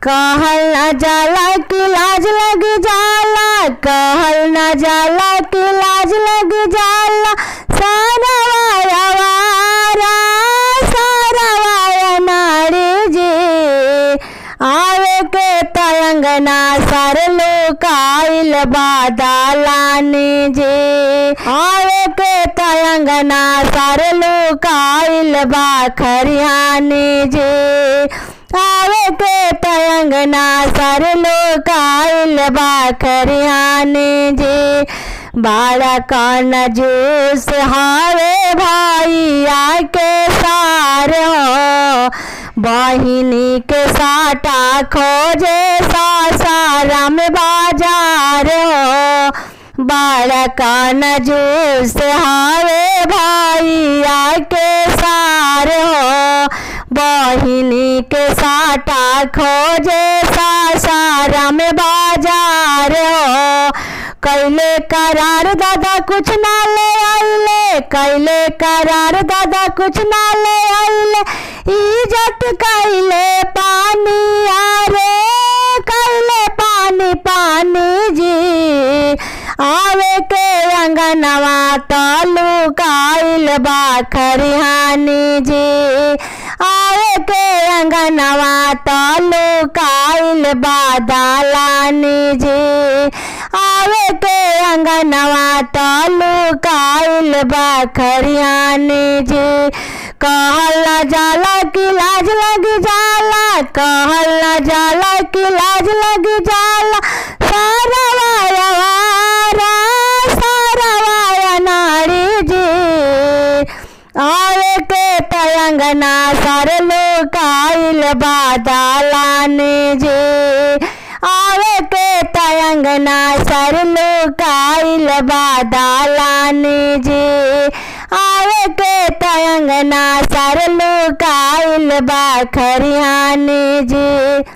कहल न जाला कि लाज लग जाला, कहल न जाला कि लाज लग जाला। सारवाया वारा सारवाया नारी जी, आवे के तयंगना सर लुकाइल बादालानी जी, आवे के तयंगना सर लुकाइल बाखरियानी जी, आवे के तयंगना सर लुकाइल बाखरियानी जी। बाड़ा कान जूस हावे भाईया के सार हो, बहिनी के साटा खोजे सासाराम बाजार हो। बाड़ा कान जूस हावे भाईया के सार हो, बहिनी के साटा खोजे सासाराम बाजार हो। कैले करार दादा कुछ ना ले आइले, कैले करार दादा कुछ ना ले आइले। इज्जत कैले पानी आरे, कैले पानी पानी जी, आवे के अंगनवा तालू काइल बाखरियानी जी, आवे के अंगनवा तालू काइल बादालानी जी, आवे के अंगनवा तालू काइल बाखरियानी जी। कहल न जाला कि लाज लग जाला, कहल न जाला कि लाज लग जाला। सारवाया वारा सारवाया नारी जी, आवे के तयंगना सर लुकाइल बादालानी जी, आवे के तयंगना सर लुकाइल बादालानी जी, आवे के तयंगना सर लुकाइल बाखरियानी जी।